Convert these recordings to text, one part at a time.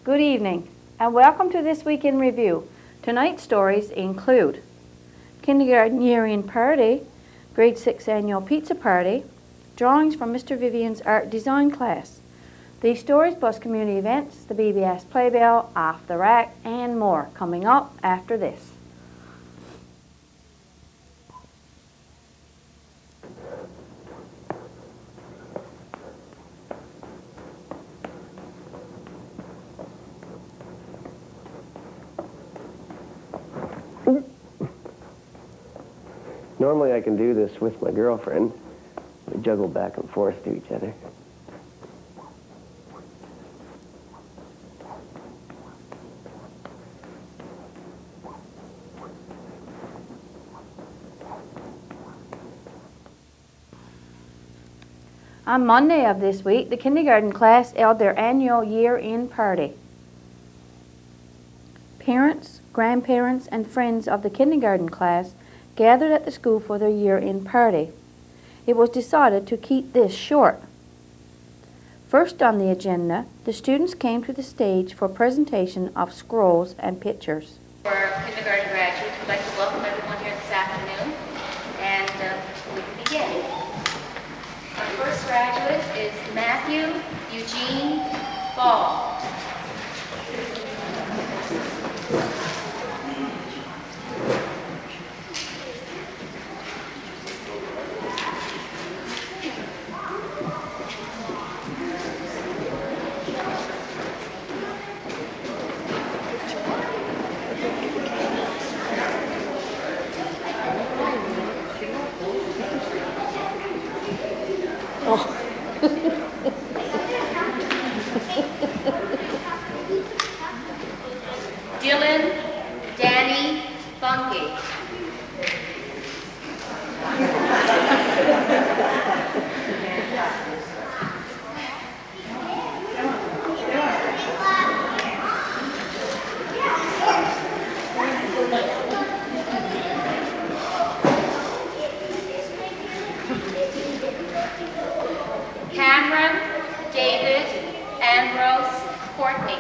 Good evening, and welcome to this week in review. Tonight's stories include Kindergarten Year in Party, Grade 6 Annual Pizza Party, drawings from Mr. Vivian's Art Design class. These stories plus community events, the BBS Playbill, Off the Rack, and more coming up after this. Normally I can do this with my girlfriend. We juggle back and forth to each other. On Monday of this week, the kindergarten class held their annual year-in party. Parents, grandparents, and friends of the kindergarten class gathered at the school for their year-in party. It was decided to keep this short. First on the agenda, the students came to the stage for presentation of scrolls and pictures. For kindergarten graduates, we'd like to welcome everyone here this afternoon, and we can begin. Our first graduate is Matthew Eugene Ball. Dylan Danny Bunky. Cameron David Ambrose Courtney.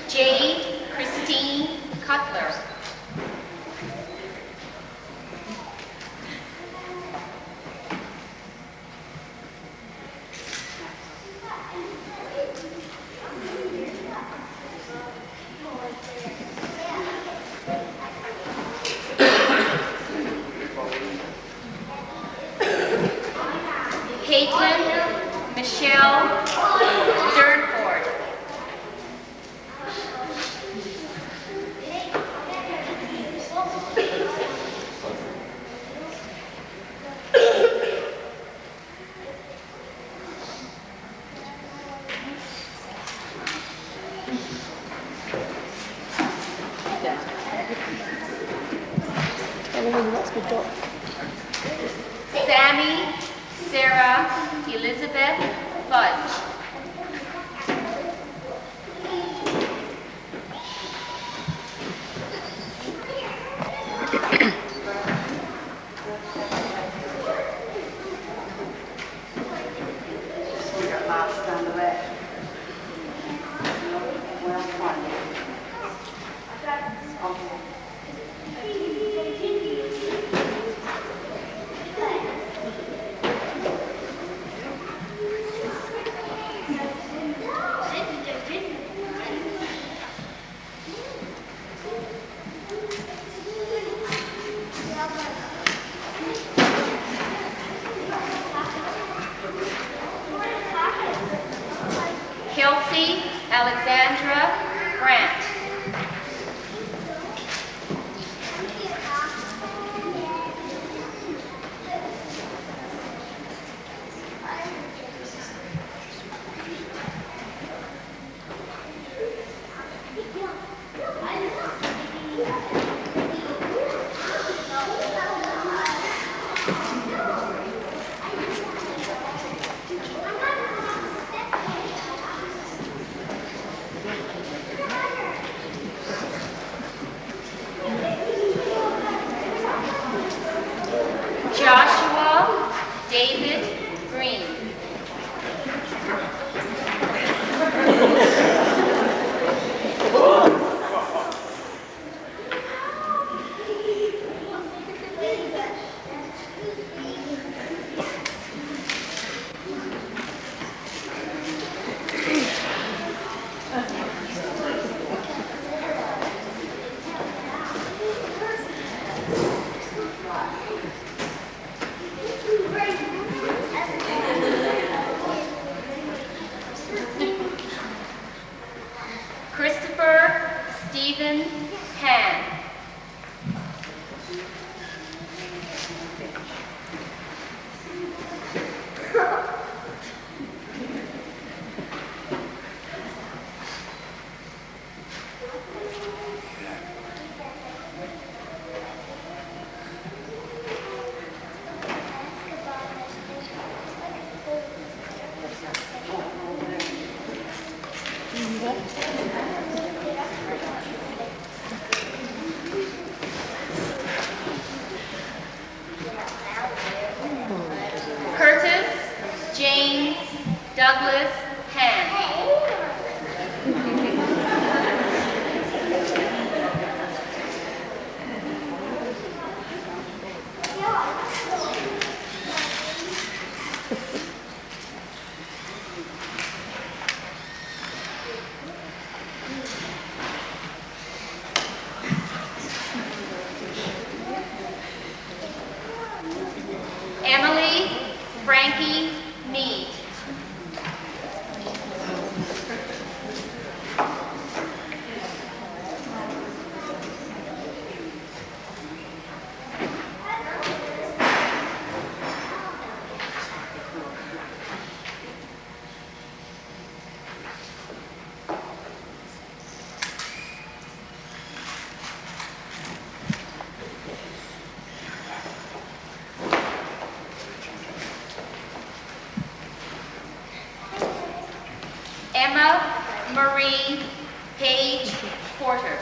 Jade Christine Cutler. Caitlin Michelle Durnford. Sammy Sarah Elizabeth Fudge. Kelsey Alexandra Grant. Joshua David Green. Christopher Stephen Pan. Curtis James Douglas Hand. Emily Frankie Mead. Emma Marie Page Porter.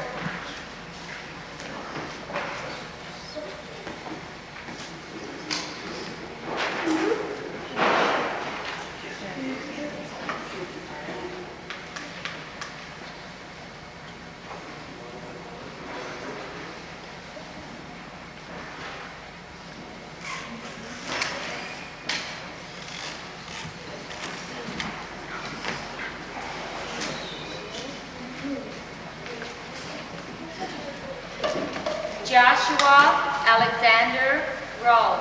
Joshua Alexander Roll.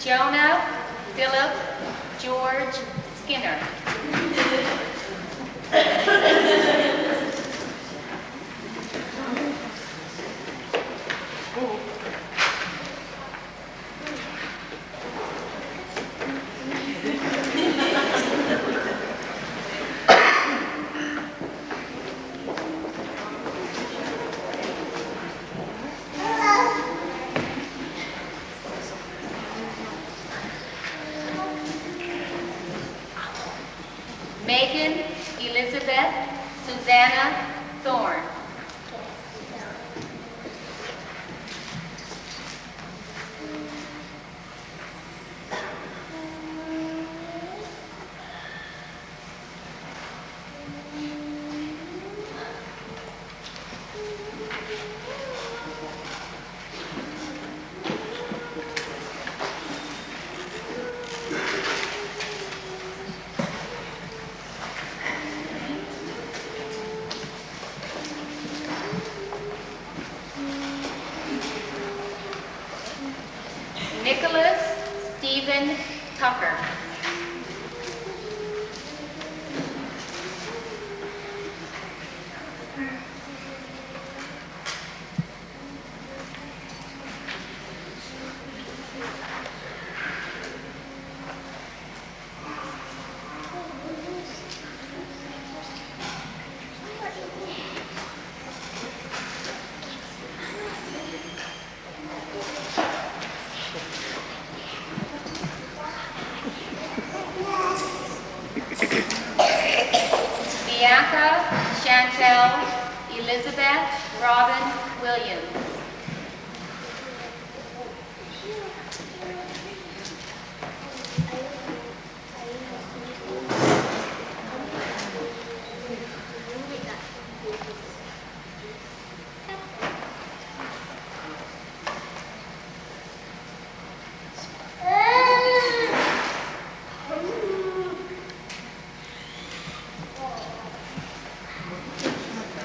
Jonah Philip George Skinner. Megan Elizabeth Susanna Thorne. Stephen Tucker. Bianca Chantel Elizabeth Robin Williams.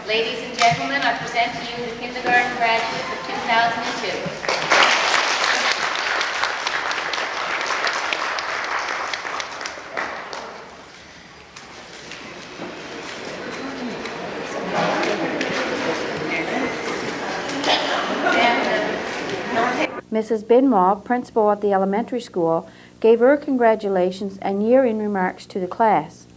Ladies and gentlemen, I present to you the kindergarten graduates of 2002. Mrs. Benoit, principal of the elementary school, gave her congratulations and year-end remarks to the class.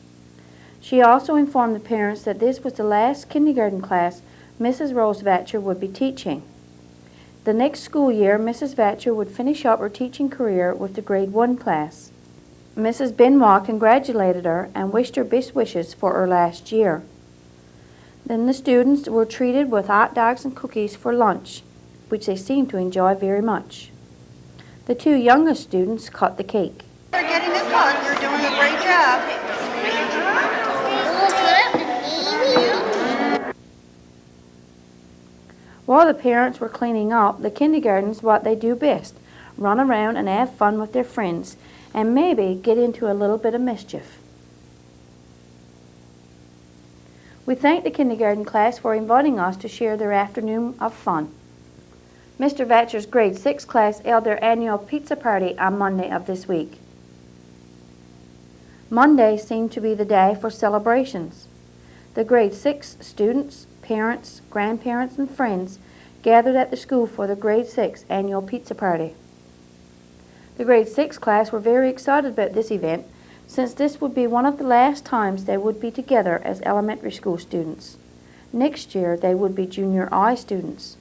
She also informed the parents that this was the last kindergarten class Mrs. Rosevatcher would be teaching. The next school year, Mrs. Vatcher would finish up her teaching career with the grade 1 class. Mrs. Benoit congratulated her and wished her best wishes for her last year. Then the students were treated with hot dogs and cookies for lunch, which they seemed to enjoy very much. The two youngest students cut the cake. You're getting this hug. You're doing a great job. While the parents were cleaning up, the kindergarten's what they do best, run around and have fun with their friends, and maybe get into a little bit of mischief. We thank the kindergarten class for inviting us to share their afternoon of fun. Mr. Vatcher's grade 6 class held their annual pizza party on Monday of this week. Monday seemed to be the day for celebrations. The grade 6 students, parents, grandparents, and friends gathered at the school for the grade 6 annual pizza party. The grade 6 class were very excited about this event, since this would be one of the last times they would be together as elementary school students. Next year they would be junior high students.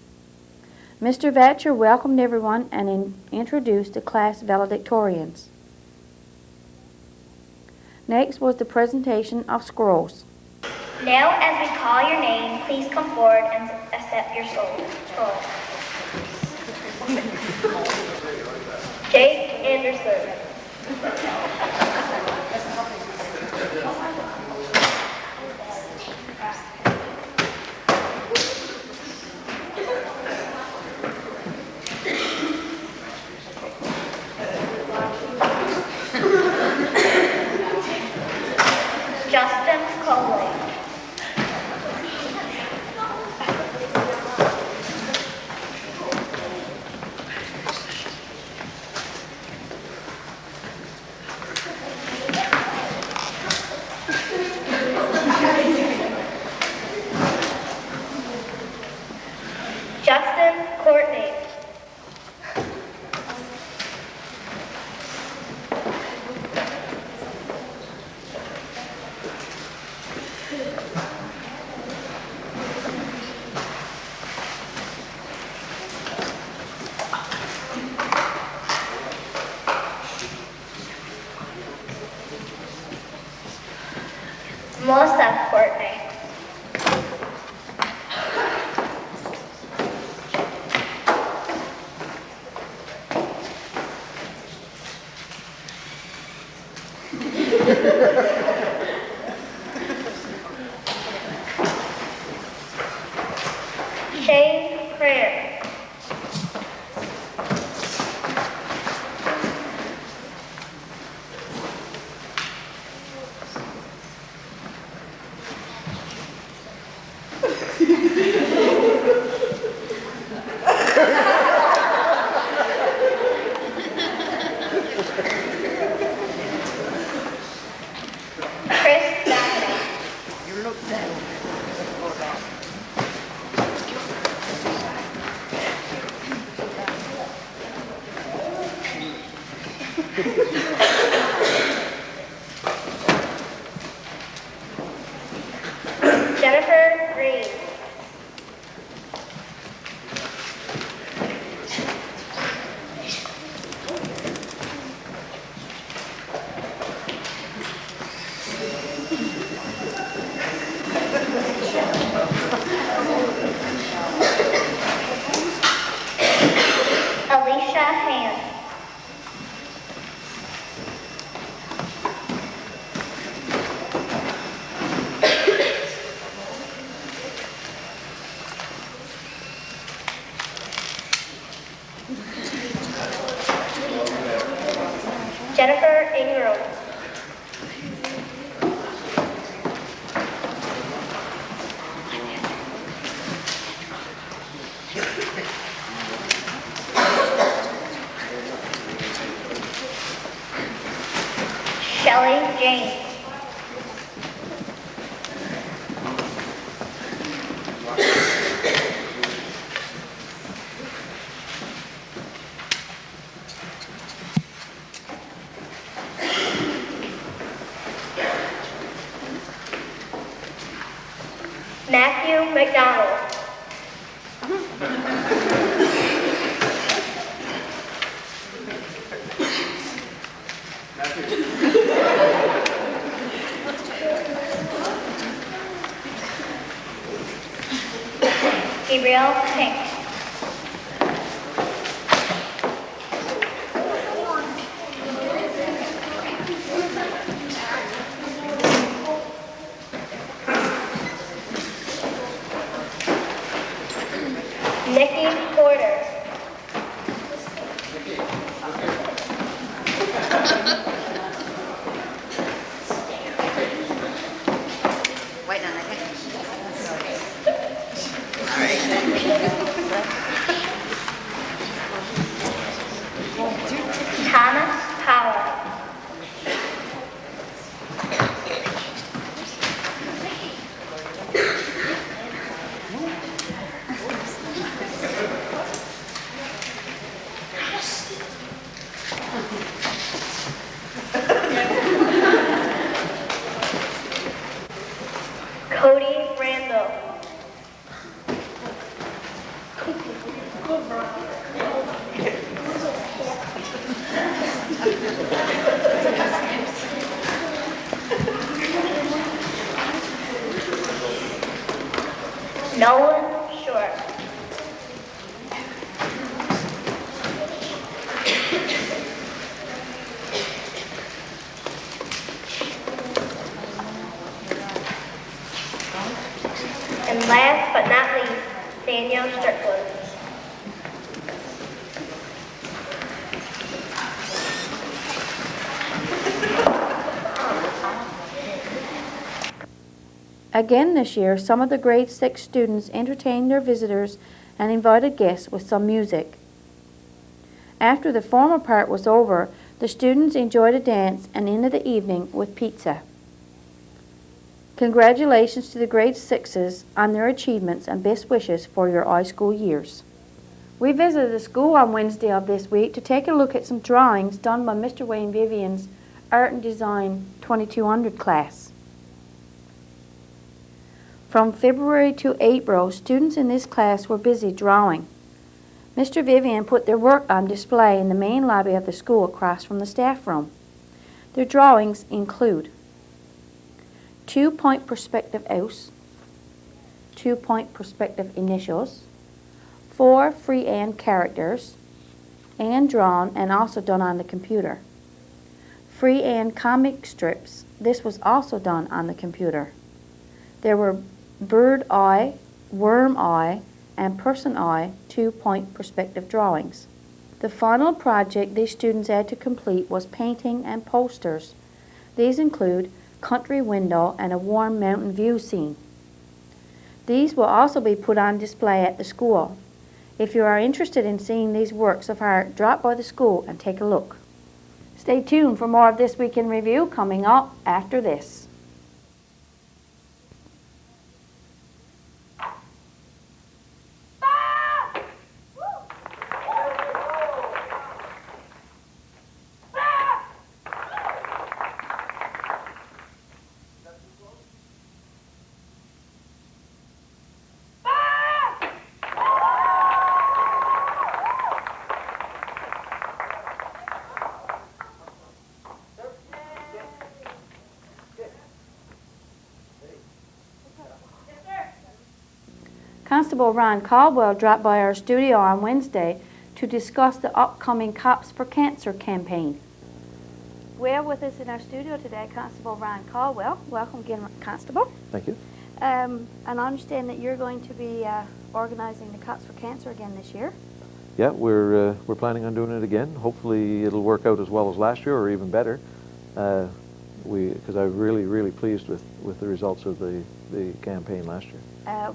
Mr. Vatcher welcomed everyone and introduced the class valedictorians. Next was the presentation of scrolls. Now, as we call your name, please come forward and accept your scroll. Jake Anderson. Justin Coley. Justin Courtney. Melissa Courtney. Shane Prayer. Jennifer Green. Alicia Hand. Jennifer Ingram. Shelley James. Matthew McDonald. Gabriel Pink. Nikki Porter. Wait on it. Thomas Powell. Cody Randall. Nolan Short. And last but not least, Daniel Strickland. Again this year, some of the grade 6 students entertained their visitors and invited guests with some music. After the formal part was over, the students enjoyed a dance and ended the evening with pizza. Congratulations to the grade 6s on their achievements and best wishes for your high school years. We visited the school on Wednesday of this week to take a look at some drawings done by Mr. Wayne Vivian's Art and Design 2200 class. From February to April, students in this class were busy drawing. Mr. Vivian put their work on display in the main lobby of the school across from the staff room. Their drawings include 2-point perspective house, 2-point perspective initials, 4 freehand characters, and drawn and also done on the computer. Freehand comic strips, this was also done on the computer. There were bird eye, worm eye, and person eye 2-point perspective drawings. The final project these students had to complete was painting and posters. These include country window and a warm mountain view scene. These will also be put on display at the school. If you are interested in seeing these works of art, drop by the school and take a look. Stay tuned for more of This Week in Review coming up after this. Constable Ron Caldwell dropped by our studio on Wednesday to discuss the upcoming Cops for Cancer campaign. We're with us in our studio today, Constable Ron Caldwell. Welcome again, Constable. Thank you. And I understand that you're going to be organizing the Cops for Cancer again this year. Yeah, we're planning on doing it again. Hopefully it'll work out as well as last year or even better. Because I'm really pleased with the results of the campaign last year.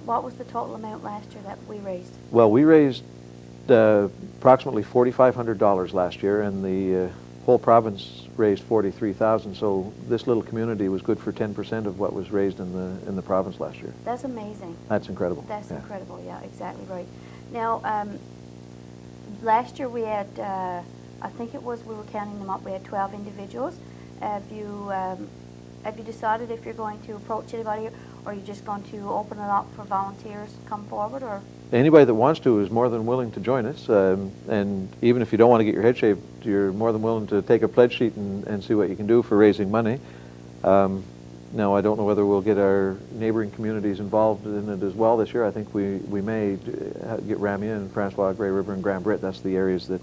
What was the total amount last year that we raised? Well, we raised approximately $4,500 last year, and the whole province raised $43,000. So this little community was good for 10% of what was raised in the province last year. That's amazing. That's incredible. That's incredible. Yeah, exactly right. Now, last year we had, I think it was, we were counting them up. We had 12 individuals. Have you decided if you're going to approach anybody, or are you just going to open it up for volunteers to come forward, or? Anybody that wants to is more than willing to join us, and even if you don't want to get your head shaved, you're more than willing to take a pledge sheet and see what you can do for raising money. Now, I don't know whether we'll get our neighboring communities involved in it as well this year. I think we may get Ramia and Francois, Grey River, and Grand Brit. That's the areas that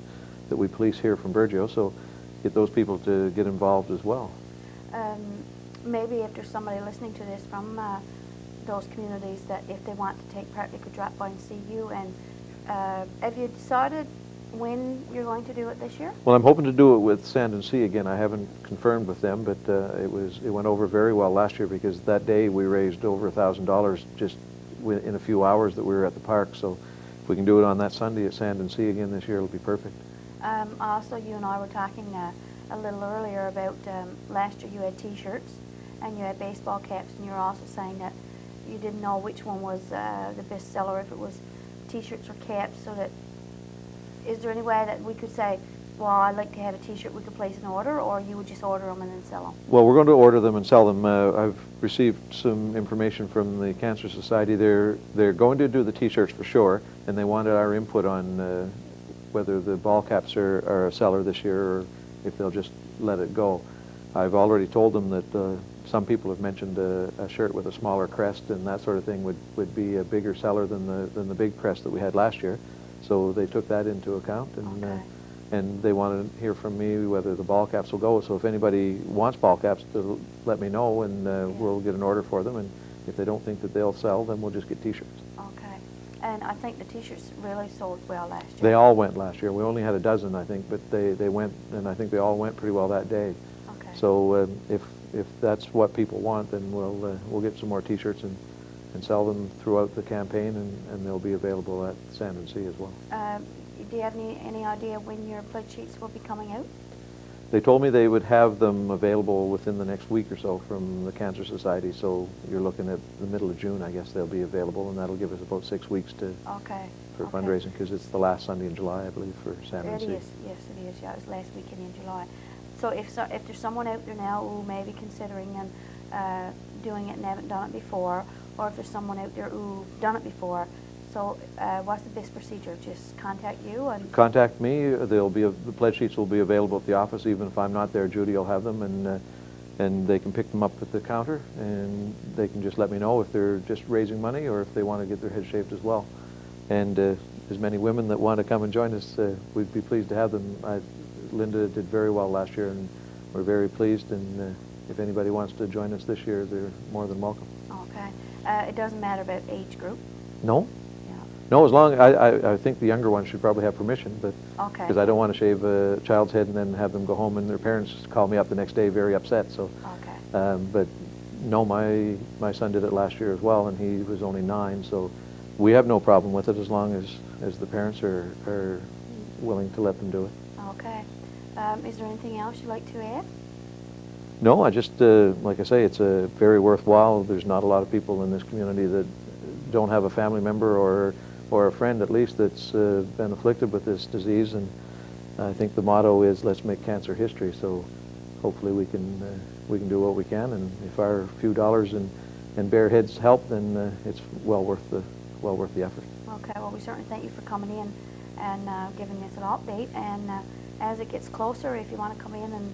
we police here from Burgeo, so get those people to get involved as well. Maybe if there's somebody listening to this from those communities that if they want to take part, they could drop by and see you. And have you decided when you're going to do it this year? Well, I'm hoping to do it with Sand and Sea again. I haven't confirmed with them, but it went over very well last year, because that day we raised over $1,000 just in a few hours that we were at the park. So if we can do it on that Sunday at Sand and Sea again this year, it'll be perfect. Also, you and I were talking a little earlier about last year you had T-shirts and you had baseball caps, and you were also saying that you didn't know which one was the best seller, if it was T-shirts or caps. So that, is there any way that we could say, well, I'd like to have a T-shirt, we could place an order, or you would just order them and then sell them? Well, we're going to order them and sell them. I've received some information from the Cancer Society. They're going to do the T-shirts for sure, and they wanted our input on whether the ball caps are a seller this year, or if they'll just let it go. I've already told them that some people have mentioned a shirt with a smaller crest and that sort of thing would be a bigger seller than the big crest that we had last year. So they took that into account, and okay. And they want to hear from me whether the ball caps will go. So if anybody wants ball caps, to let me know, and we'll get an order for them. And if they don't think that they'll sell, then we'll just get T-shirts. Okay. And I think the T-shirts really sold well last year. They all went last year. We only had a dozen, I think, but they went, and I think they all went pretty well that day. Okay. So if that's what people want, then we'll get some more T-shirts and sell them throughout the campaign, and they'll be available at Sand and Sea as well. Do you have any idea when your pledge sheets will be coming out? They told me they would have them available within the next week or so from the Cancer Society, so you're looking at the middle of June, I guess they'll be available, and that'll give us about 6 weeks for fundraising, because it's the last Sunday in July, I believe, for Sand and Sea. It is, yes it is, yeah, it was last weekend in July. So if there's someone out there now who may be considering doing it and haven't done it before, or if there's someone out there who's done it before, so what's the best procedure? Just contact you? And contact me. The pledge sheets will be available at the office. Even if I'm not there, Judy will have them, and they can pick them up at the counter, and they can just let me know if they're just raising money or if they want to get their head shaved as well. And as many women that want to come and join us, we'd be pleased to have them. Linda did very well last year, and we're very pleased, and if anybody wants to join us this year, they're more than welcome. Okay. It doesn't matter about age group? No. Yeah. No, as long, I think the younger ones should probably have permission, but okay. Because I don't want to shave a child's head and then have them go home and their parents call me up the next day very upset. So, okay. But no, my son did it last year as well, and he was only 9, so we have no problem with it as long as the parents are willing to let them do it. Okay. Is there anything else you'd like to add? No, I just, like I say, it's a very worthwhile. There's not a lot of people in this community that don't have a family member or a friend, at least, that's been afflicted with this disease. And I think the motto is, let's make cancer history. So hopefully we can do what we can. And if our few dollars and bare heads help, then it's well worth the effort. Okay. Well, we certainly thank you for coming in and giving us an update. And as it gets closer, if you want to come in and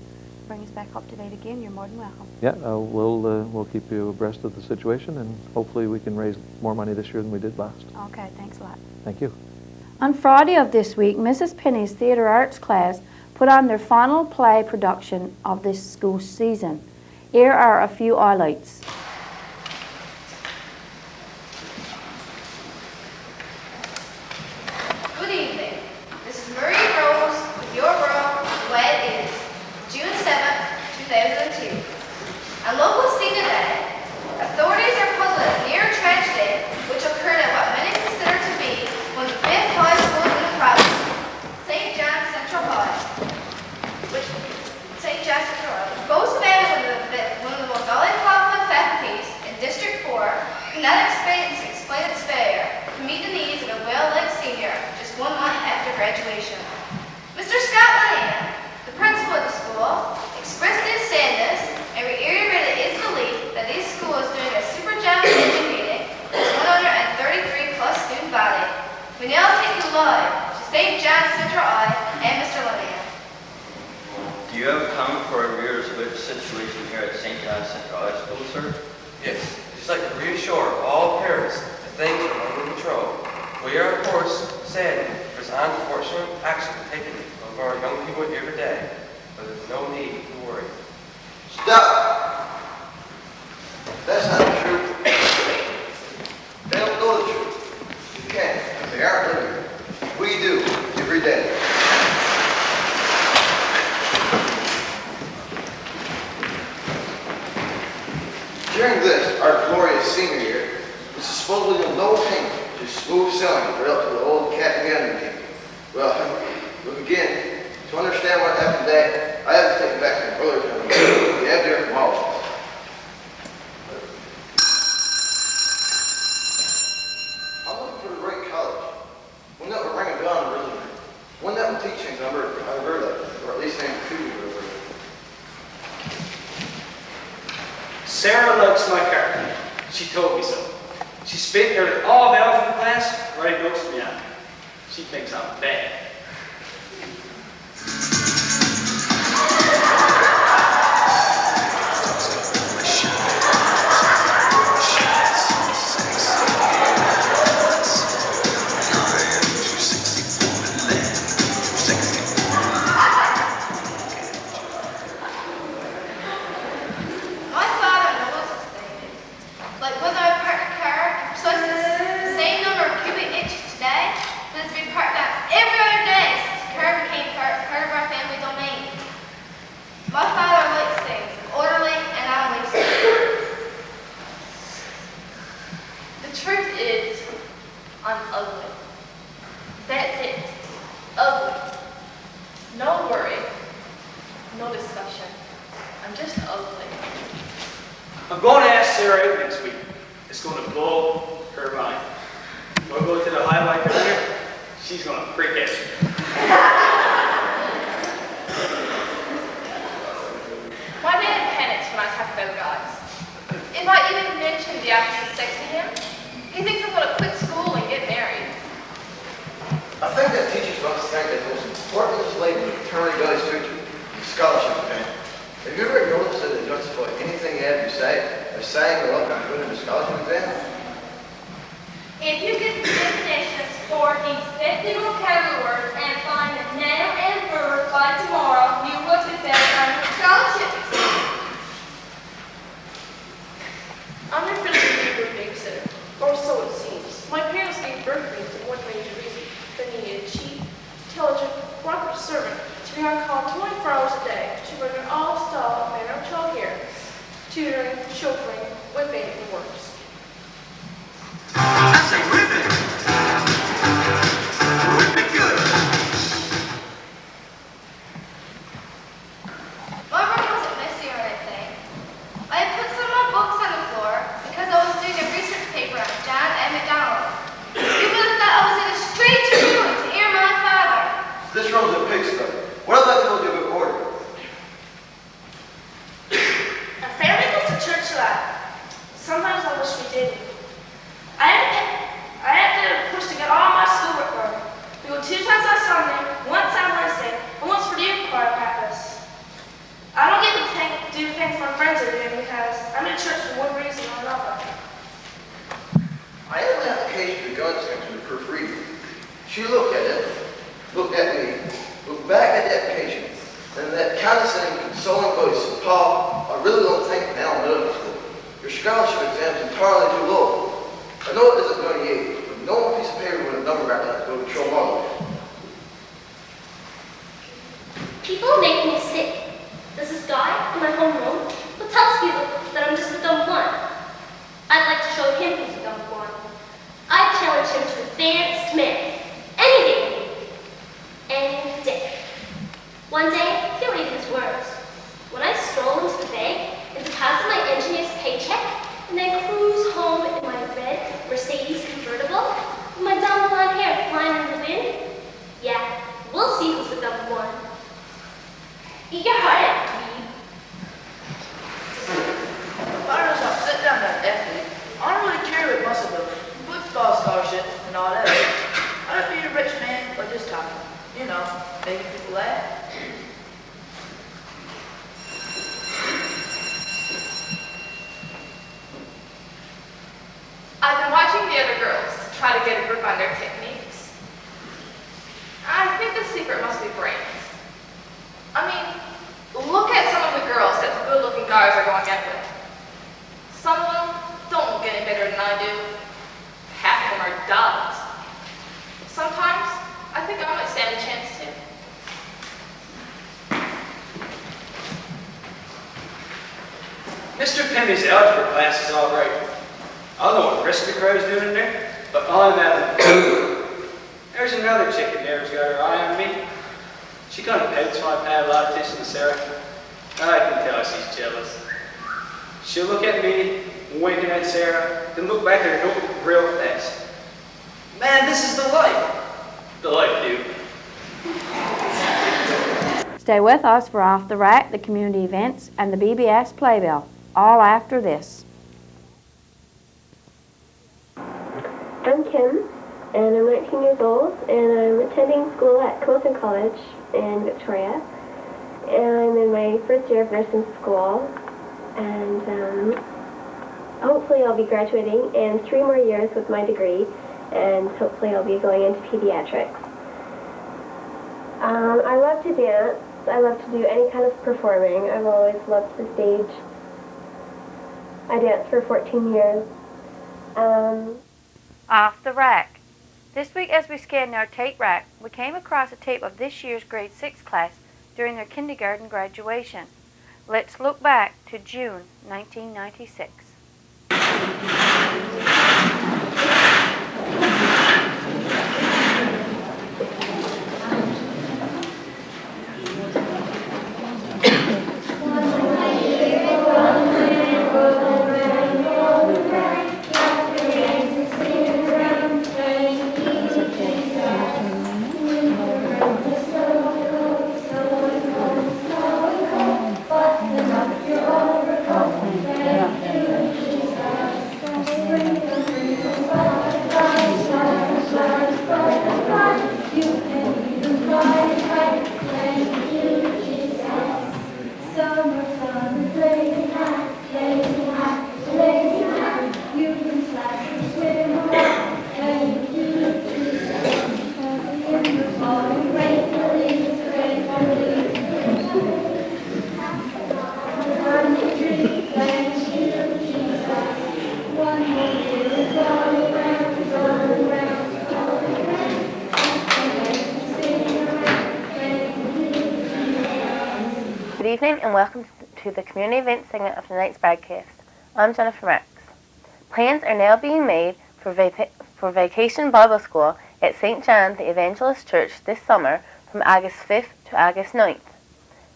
bring us back up to date again, you're more than welcome. Yeah, we'll keep you abreast of the situation, and hopefully we can raise more money this year than we did last. Okay, thanks a lot. Thank you. On Friday of this week, Mrs. Penny's theatre arts class put on their final play production of this school season. Here are a few highlights. Good evening. This is Marie Rose with your world the way it is. June 7th, 2002. On local scene today, authorities are puzzled at a near tragedy which occurred at what many consider to be one of the best high schools in the province, St. John's Central High. Which boasts one of the most highly qualified faculties in District 4, cannot explain its failure to meet the needs of a well-liked senior just 1 month after graduation. Mr. Scott Lane, the principal of the school, expressed his sadness and reiterated his belief that this school is doing a super job of educating its 133 plus student body. We now take you live to St. John's Central High and Mr. Lane. Do you have a comment for our viewers about the situation here at St. John's Central High School, sir? Yes, just like to reassure all parents that things are under control. We are, of course, saddened for this unfortunate action taken of our young people here today, but there's no need to worry. Stop! That's not the truth. They don't know the truth. You can't. They aren't living it. We do, every day. During this, our glorious senior year, this is supposedly no pain, just smooth sailing right up to the old cat and gander game. Well, look again, to understand what happened today, I have to take it back to my brother's home. We have different models. I'm looking for the right college. One that will ring a bell and really, one that will teach things I've heard of, or at least name two of them. Sarah likes my car. She told me so. She spent nearly all of hours in the class writing notes for me on it. She thinks I'm bad. I'm going to ask Sarah out next week. It's going to blow her mind. We'll go to the highlight earlier. She's going to freak out. My dad panics when I talk about guys. If I even mention the opposite sex to him, he thinks I'm going to quit school and get married. I think that teachers must think that the most important label in eternity God's future is scholarship payment. Have you ever noticed that they don't support anything you have to say by saying or looking good in a scholarship exam? If you get the definitions for these 50 vocabulary words and find the noun and verb by tomorrow, you will be better on your scholarship exam. I'm your physical babysitter, or so it seems. My parents gave birth to me for one major reason. They needed a cheap, intelligent, proper servant to be on call 24 hours a day to bring in all style of manner of child care, tutoring, chauffeuring, whipping, and works. I say whip it. Whip it good. My brother She looked at it, looked at me, looked back at the application, and in that condescending, consoling voice said, "Pa, I really don't think now in middle school. Your scholarship exam is entirely too low. I know it isn't 98, but no one piece of paper with a number back on it go to show mother." People make me sick. There's this guy in my homeroom who tells people that I'm just a dumb one. I'd like to show him who's a dumb one. I challenge him to a fair Smith. Any day. Any day. One day, he'll read his words. When I stroll into the bank and deposit my engineer's paycheck, and then cruise home in my red Mercedes convertible, with my dumb blonde hair flying in the wind, yeah, we'll see who's the dumb one. Eat your heart out, Reed. Fire us up, sit down there, Effie. I don't really care about much of the football scholarship and all that. I'd be a rich man or just talking, you know, making people laugh. I've been watching the other girls to try to get a grip on their techniques. I think the secret must be brains. I mean, look at some of the girls that the good-looking guys are going out with. Some of them don't look any better than I do. Half of them are dolls. Sometimes, I think I might stand a chance too. Mr. Pimmy's algebra class is all right. I don't know what the rest of the crowd's doing in there, but I'm out of it. There's another chick in there who's got her eye on me. She kind of pouts when I pay a lot of attention to Sarah. I can tell she's jealous. She'll look at me, winking at Sarah, then look back at her notebook real fast. Man, this is the life. The life, dude. Stay with us for Off the Rack, the community events, and the BBS Playbill, all after this. I'm Kim, and I'm 19 years old, and I'm attending school at Coulson College in Victoria. And I'm in my first year of nursing school, and hopefully I'll be graduating in 3 more years with my degree, and hopefully I'll be going into pediatrics. I love to dance. I love to do any kind of performing. I've always loved the stage. I danced for 14 years. Off the Rack. This week as we scanned our tape rack, we came across a tape of this year's grade 6 class during their kindergarten graduation. Let's look back to June 1996. Good evening and welcome to the community event segment of tonight's broadcast. I'm Jennifer Rex. Plans are now being made for Vacation Bible School at St. John the Evangelist Church this summer from August 5th to August 9th.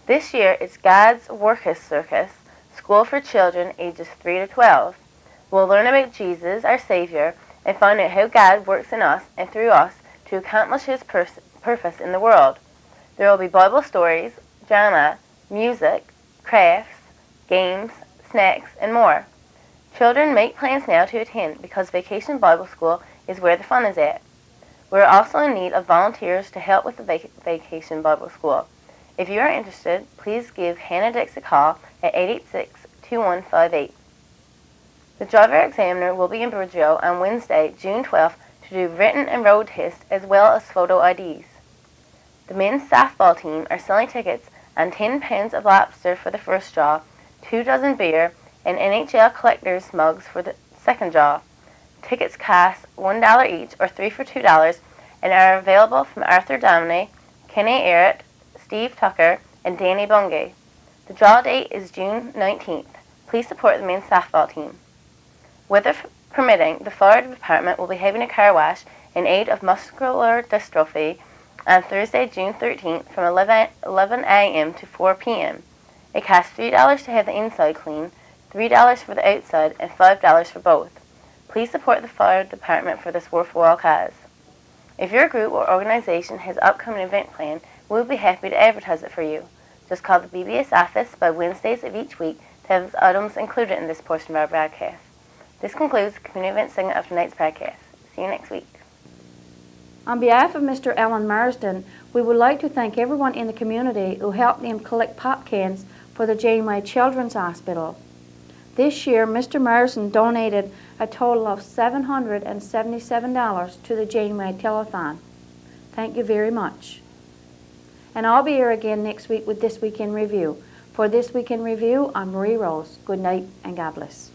This year it's God's Workus Circus, school for children ages 3 to 12. We'll learn about Jesus, our Savior, and find out how God works in us and through us to accomplish His purpose in the world. There will be Bible stories, drama, music, crafts, games, snacks, and more. Children make plans now to attend because Vacation Bible School is where the fun is at. We're also in need of volunteers to help with the Vacation Bible School. If you are interested, please give Hannah Dix a call at 886-2158. The driver examiner will be in Bridgeville on Wednesday, June 12th to do written and road tests as well as photo IDs. The men's softball team are selling tickets and 10 pounds of lobster for the first draw, 2 dozen beer, and NHL collector's mugs for the second draw. Tickets cost $1 each or 3 for $2 and are available from Arthur Domney, Kenny Errett, Steve Tucker, and Danny Bungay. The draw date is June 19th. Please support the men's softball team. Weather permitting, the fire department will be having a car wash in aid of muscular dystrophy on Thursday, June 13th from 11 a.m. to 4 p.m. It costs $3 to have the inside clean, $3 for the outside, and $5 for both. Please support the fire department for this worthwhile cause. If your group or organization has an upcoming event planned, we will be happy to advertise it for you. Just call the BBS office by Wednesdays of each week to have items included in this portion of our broadcast. This concludes the community event segment of tonight's broadcast. See you next week. On behalf of Mr. Alan Marsden, we would like to thank everyone in the community who helped them collect pop cans for the Janeway Children's Hospital. This year, Mr. Marsden donated a total of $777 to the Janeway Telethon. Thank you very much. And I'll be here again next week with This Week in Review. For This Week in Review, I'm Marie Rose. Good night and God bless.